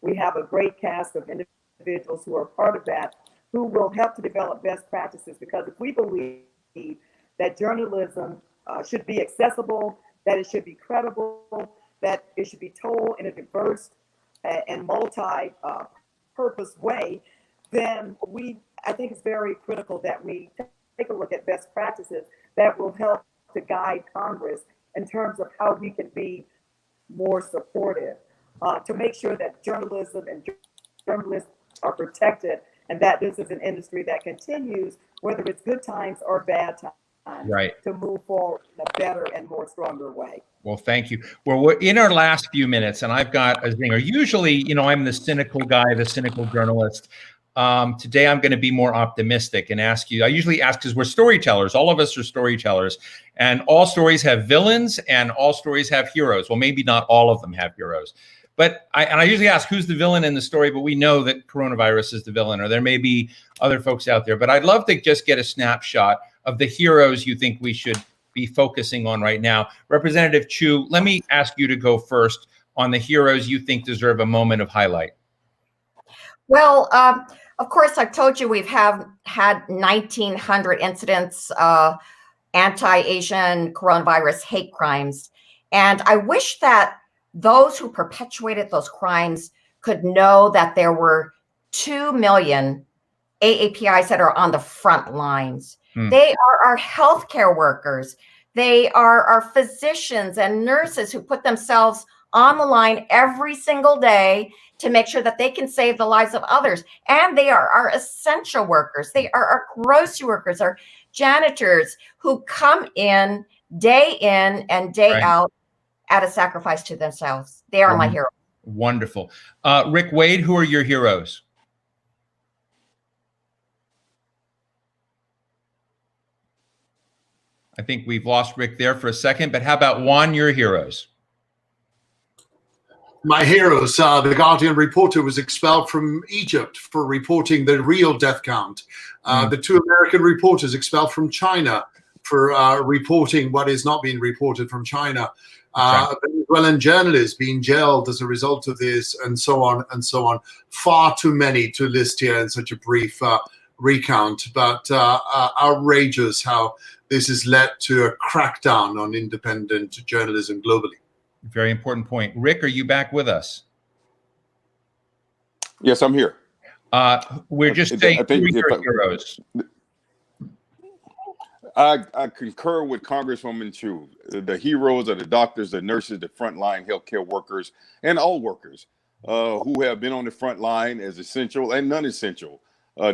We have a great cast of individuals who are part of that, who will help to develop best practices, because if we believe that journalism should be accessible, that it should be credible, that it should be told in a diverse and multi-purpose way, then I think it's very critical that we take a look at best practices that will help to guide Congress in terms of how we can be more supportive to make sure that journalism and journalists are protected, and that this is an industry that continues, whether it's good times or bad times, right, to move forward in a better and more stronger way. Well, thank you. Well, we're in our last few minutes, and I've got a zinger. Usually, I'm the cynical guy, the cynical journalist. Today, I'm going to be more optimistic and ask you. I usually ask because we're storytellers. All of us are storytellers, and all stories have villains, and all stories have heroes. Well, maybe not all of them have heroes. But I usually ask who's the villain in the story, but we know that coronavirus is the villain, or there may be other folks out there. But I'd love to just get a snapshot of the heroes you think we should be focusing on right now. Representative Chu, let me ask you to go first on the heroes you think deserve a moment of highlight. Well, of course, I've told you we've had 1,900 incidents, anti-Asian coronavirus hate crimes. And I wish that those who perpetuated those crimes could know that there were 2 million AAPIs that are on the front lines. They are our healthcare workers. They are our physicians and nurses who put themselves on the line every single day to make sure that they can save the lives of others. And they are our essential workers. They are our grocery workers, our janitors who come in and day out at a sacrifice to themselves. They are my heroes. Wonderful. Rick Wade, who are your heroes? I think we've lost Rick there for a second, but how about Juan, your heroes? My heroes, the Guardian reporter was expelled from Egypt for reporting the real death count. The 2 American reporters expelled from China for reporting what is not being reported from China. Venezuelan journalists being jailed as a result of this, and so on and so on. Far too many to list here in such a brief recount, but outrageous how this has led to a crackdown on independent journalism globally. Very important point. Rick, are you back with us? Yes, I'm here. We're just saying who are your heroes. I concur with Congresswoman Chu. The heroes are the doctors, the nurses, the frontline healthcare workers, and all workers who have been on the front line as essential and non-essential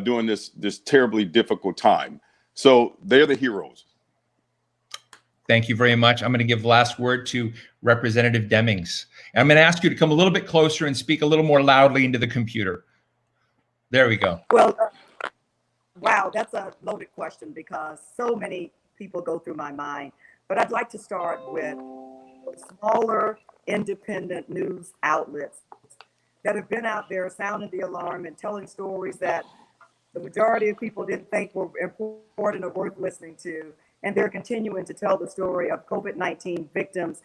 during this terribly difficult time. So they're the heroes. Thank you very much. I'm going to give the last word to Representative Demings. And I'm going to ask you to come a little bit closer and speak a little more loudly into the computer. There we go. Well, wow, that's a loaded question because so many people go through my mind. But I'd like to start with smaller, independent news outlets that have been out there sounding the alarm and telling stories that the majority of people didn't think were important or worth listening to. And they're continuing to tell the story of COVID-19 victims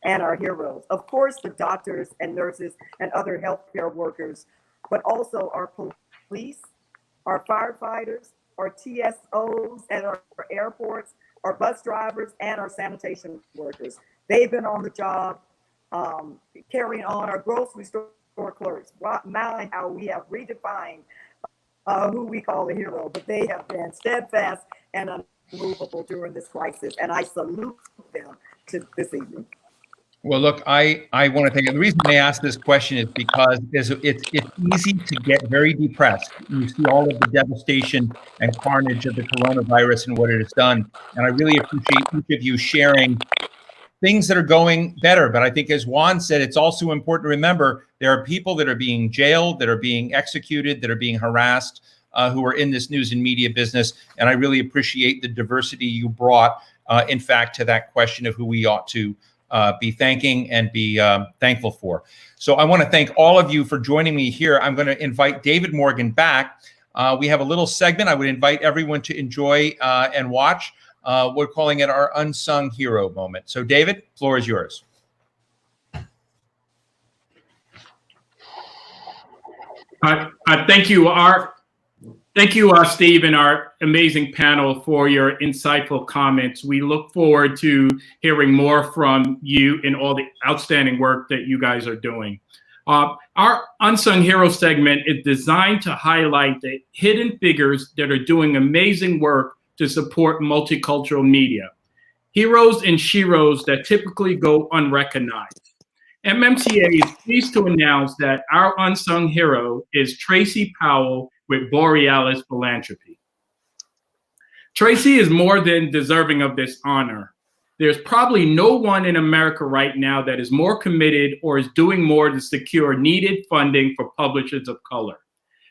and our heroes. Of course, the doctors and nurses and other healthcare workers, but also our police, our firefighters, our TSOs at our airports, our bus drivers, and our sanitation workers. They've been on the job carrying on. Our grocery store clerks. My, how we have redefined who we call a hero, but they have been steadfast and unmovable during this crisis, and I salute them to this evening. Well, look, I want to thank you. The reason I asked this question is because it's easy to get very depressed. You see all of the devastation and carnage of the coronavirus and what it has done. And I really appreciate each of you sharing things that are going better. But I think, as Juan said, it's also important to remember there are people that are being jailed, that are being executed, that are being harassed, who are in this news and media business. And I really appreciate the diversity you brought, in fact, to that question of who we ought to be thanking and be thankful for. So I want to thank all of you for joining me here. I'm going to invite David Morgan back. We have a little segment I would invite everyone to enjoy and watch. We're calling it our Unsung Hero moment. So David, floor is yours. Thank you, Steve, and our amazing panel for your insightful comments. We look forward to hearing more from you in all the outstanding work that you guys are doing. Our Unsung Hero segment is designed to highlight the hidden figures that are doing amazing work to support multicultural media. Heroes and sheroes that typically go unrecognized. MMCA is pleased to announce that our unsung hero is Tracy Powell with Borealis Philanthropy. Tracy is more than deserving of this honor. There's probably no one in America right now that is more committed or is doing more to secure needed funding for publishers of color.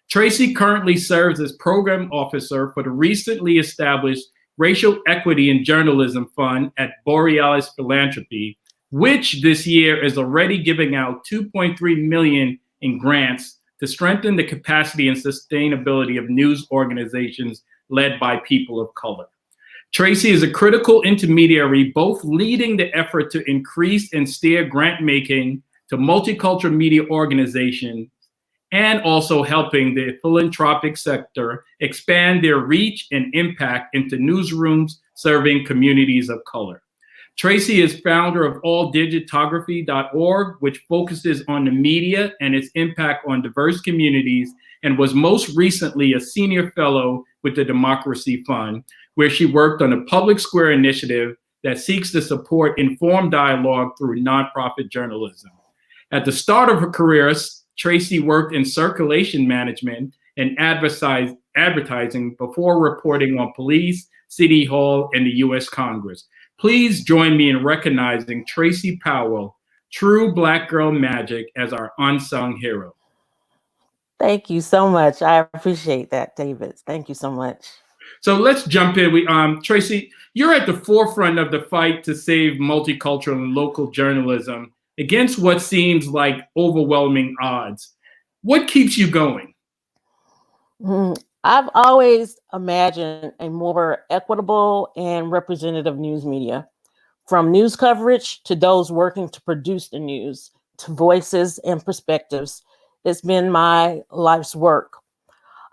Tracy currently serves as program officer for the recently established Racial Equity in Journalism Fund at Borealis Philanthropy, which this year is already giving out $2.3 million in grants to strengthen the capacity and sustainability of news organizations led by people of color. Tracy is a critical intermediary, both leading the effort to increase and steer grant making to multicultural media organizations and also helping the philanthropic sector expand their reach and impact into newsrooms serving communities of color. Tracy is founder of alldigitography.org, which focuses on the media and its impact on diverse communities, and was most recently a senior fellow with the Democracy Fund, where she worked on a public square initiative that seeks to support informed dialogue through nonprofit journalism. At the start of her career, Tracy worked in circulation management and advertising before reporting on police, City Hall, and the U.S. Congress. Please join me in recognizing Tracy Powell, true Black girl magic, as our unsung hero. Thank you so much. I appreciate that, David. Thank you so much. So let's jump in. Tracy, you're at the forefront of the fight to save multicultural and local journalism against what seems like overwhelming odds. What keeps you going? I've always imagined a more equitable and representative news media, from news coverage to those working to produce the news, to voices and perspectives. It's been my life's work.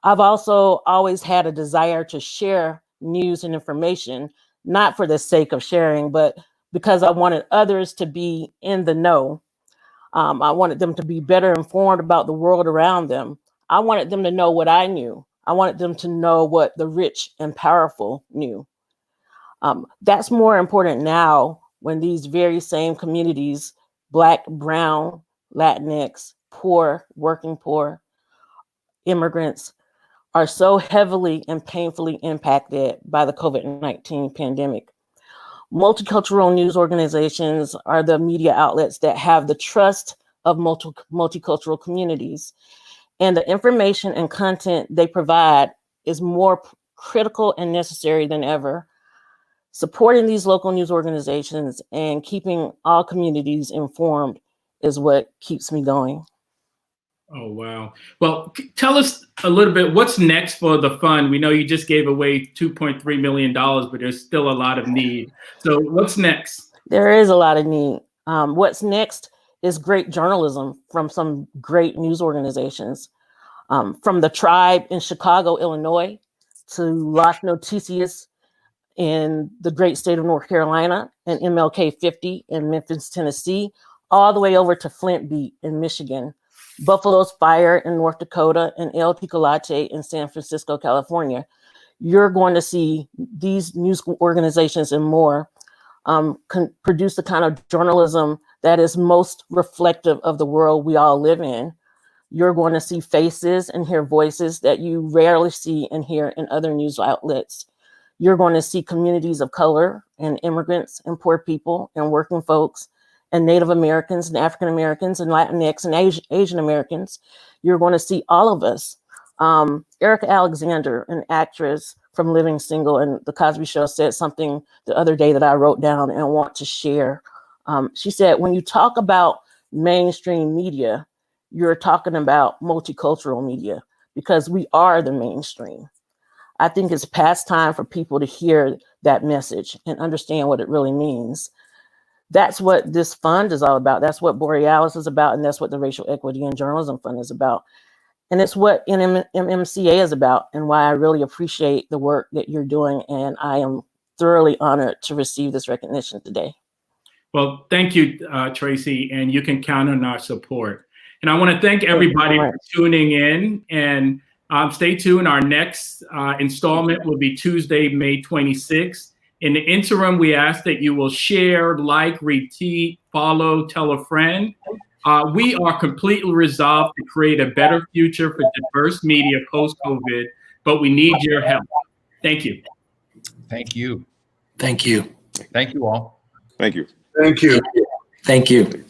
I've also always had a desire to share news and information, not for the sake of sharing, but because I wanted others to be in the know. I wanted them to be better informed about the world around them. I wanted them to know what I knew. I wanted them to know what the rich and powerful knew. That's more important now when these very same communities, Black, Brown, Latinx, poor, working poor, immigrants, are so heavily and painfully impacted by the COVID-19 pandemic. Multicultural news organizations are the media outlets that have the trust of multicultural communities. And the information and content they provide is more critical and necessary than ever. Supporting these local news organizations and keeping all communities informed is what keeps me going. Oh, wow. Well, tell us a little bit, what's next for the fund? We know you just gave away $2.3 million, but there's still a lot of need. So what's next? There is a lot of need. What's next is great journalism from some great news organizations. From the Tribe in Chicago, Illinois, to Las Noticias in the great state of North Carolina, and MLK 50 in Memphis, Tennessee, all the way over to Flint Beat in Michigan, Buffalo's Fire in North Dakota, and El Chocolate in San Francisco, California. You're going to see these news organizations and more produce the kind of journalism that is most reflective of the world we all live in. You're going to see faces and hear voices that you rarely see and hear in other news outlets. You're going to see communities of color and immigrants and poor people and working folks and Native Americans and African Americans and Latinx and Asian Americans. You're going to see all of us. Erica Alexander, an actress from Living Single and The Cosby Show, said something the other day that I wrote down and want to share. She said, when you talk about mainstream media, you're talking about multicultural media because we are the mainstream. I think it's past time for people to hear that message and understand what it really means. That's what this fund is all about. That's what Borealis is about. And that's what the Racial Equity and Journalism Fund is about. And it's what MMCA is about and why I really appreciate the work that you're doing. And I am thoroughly honored to receive this recognition today. Well, thank you, Tracy, and you can count on our support. And I want to thank everybody for tuning in, and stay tuned. Our next installment will be Tuesday, May 26th. In the interim, we ask that you will share, like, retweet, follow, tell a friend. We are completely resolved to create a better future for diverse media post-COVID, but we need your help. Thank you. Thank you. Thank you. Thank you all. Thank you. Thank you. Thank you.